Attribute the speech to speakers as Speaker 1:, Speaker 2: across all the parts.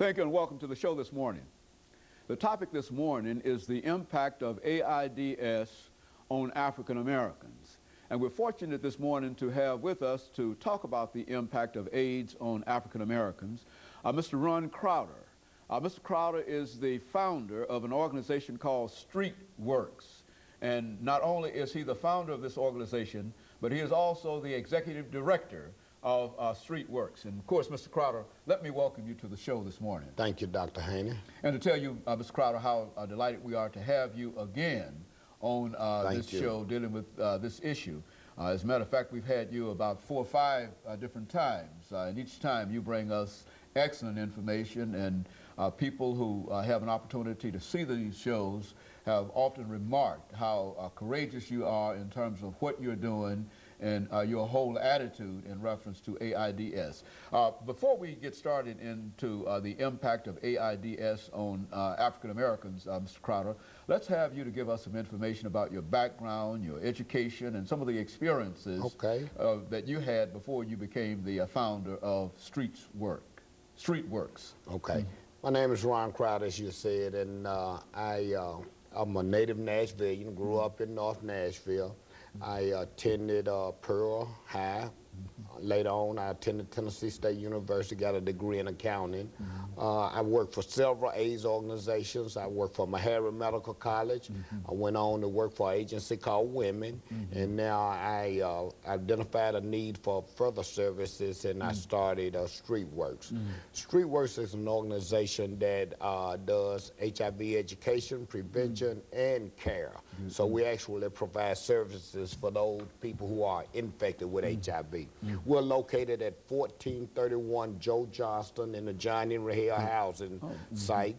Speaker 1: Thank you and welcome to the show this morning. The topic this morning is the impact of AIDS on African Americans. And we're fortunate this morning to have with us to talk about the impact of AIDS on African Americans, Mr. RCrowder. Mr. Crowder is the founder of an organization called Streetworks. And not only is he the founder of this organization, but he is also the executive director of Streetworks. And of course, Mr. Crowder, let me welcome you to the show this morning.
Speaker 2: Thank you, Dr. Haney.
Speaker 1: And to tell you, Mr. Crowder, how delighted we are to have you again on this show dealing with this issue. As a matter of fact, we've had you about 4 or 5 different times, and each time you bring us excellent information, and people who have an opportunity to see these shows have often remarked how courageous you are in terms of what you're doing and your whole attitude in reference to AIDS. Before we get started into the impact of AIDS on African Americans, Mr. Crowder, let's have you to give us some information about your background, your education, and some of the experiences that you had before you became the founder of Streetworks.
Speaker 2: Okay. My name is RCrowder, as you said, and I'm a native Nashvilleian, grew up in North Nashville. I attended Pearl High. Later on, I attended Tennessee State University, got a degree in accounting. I worked for several AIDS organizations. I worked for Meharry Medical College. I went on to work for an agency called Women, and now I identified a need for further services, and I started Streetworks. Streetworks is an organization that does HIV education, prevention, and care. So we actually provide services for those people who are infected with HIV. We're located at 1431 Joe Johnston in the Johnny Rahel housing site,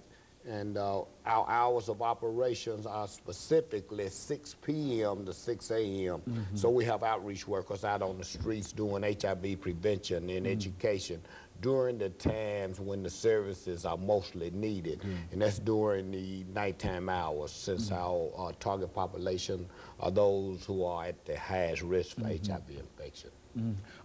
Speaker 2: and our hours of operations are specifically 6 p.m. to 6 a.m. So we have outreach workers out on the streets doing HIV prevention and education during the times when the services are mostly needed, and that's during the nighttime hours, since our target population are those who are at the highest risk for HIV infection.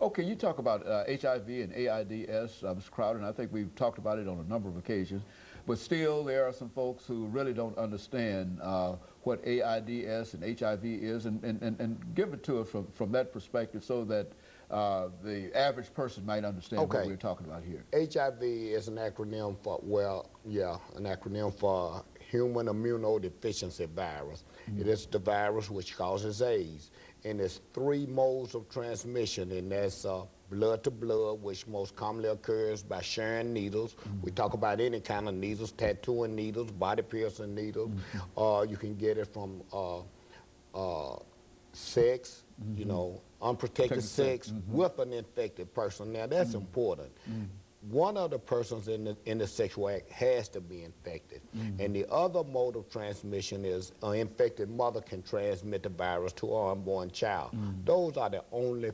Speaker 1: Okay, you talk about HIV and AIDS, Mr. Crowder, and I think we've talked about it on a number of occasions, but still there are some folks who really don't understand what AIDS and HIV is, and give it to us from that perspective so that the average person might understand what we're talking about here.
Speaker 2: HIV is an acronym for, an acronym for human immunodeficiency virus. It is the virus which causes AIDS, and there's 3 modes of transmission, and that's blood to blood, which most commonly occurs by sharing needles. We talk about any kind of needles, tattooing needles, body piercing needles. You can get it from sex, you know, unprotected sex with an infected person. Now that's important. One of the persons in the sexual act has to be infected. And the other mode of transmission is an infected mother can transmit the virus to her unborn child. Those are the only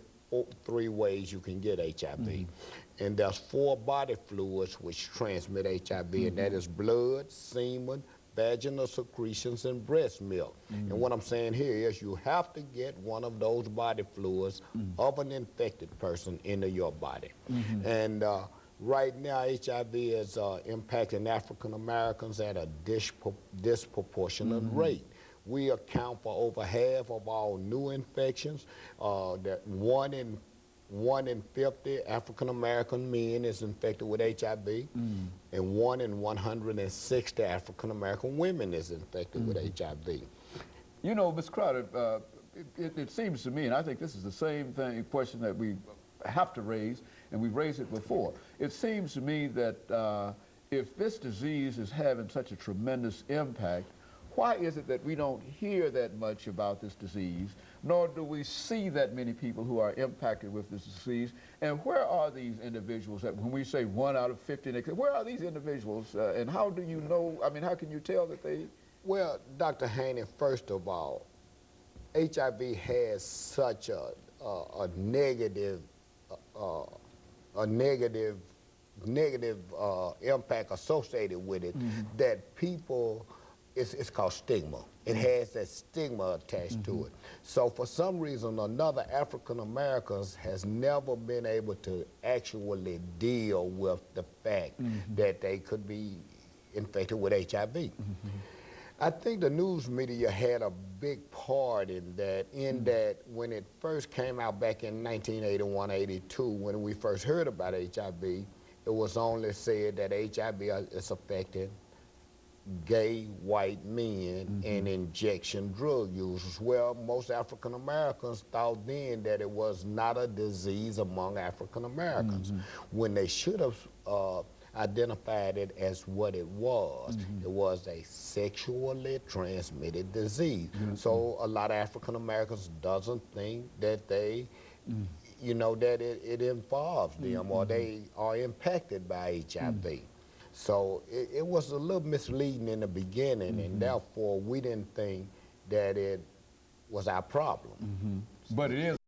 Speaker 2: 3 ways you can get HIV. And there's 4 body fluids which transmit HIV, and that is blood, semen, vaginal secretions, and breast milk. And what I'm saying here is you have to get one of those body fluids of an infected person into your body. And right now, HIV is impacting African Americans at a disproportionate rate. We account for over half of all new infections. That 1 in 50 African American men is infected with HIV, and 1 in 160 African American women is infected with HIV.
Speaker 1: You know, Ms. Crowder, it seems to me, and I think this is the same question that we have to raise, and we've raised it before. It seems to me that if this disease is having such a tremendous impact, why is it that we don't hear that much about this disease, nor do we see that many people who are impacted with this disease? And where are these individuals that, when we say 1 out of 50, where are these individuals, and how do you know, I mean, how can you tell that they...
Speaker 2: Well, Dr. Haney, first of all, HIV has such a negative impact associated with it that people it's called stigma. It has that stigma attached to it. So for some reason or another, African Americans has never been able to actually deal with the fact that they could be infected with HIV. I think the news media had a big part in that, that when it first came out back in 1981, 82, when we first heard about HIV, it was only said that HIV is affecting gay white men and injection drug users. Well, most African Americans thought then that it was not a disease among African Americans, when they should have identified it as what it was. It was a sexually transmitted disease. So a lot of African Americans doesn't think that they, you know, that it involves them or they are impacted by HIV. So it was a little misleading in the beginning, and therefore we didn't think that it was our problem.
Speaker 1: But it is.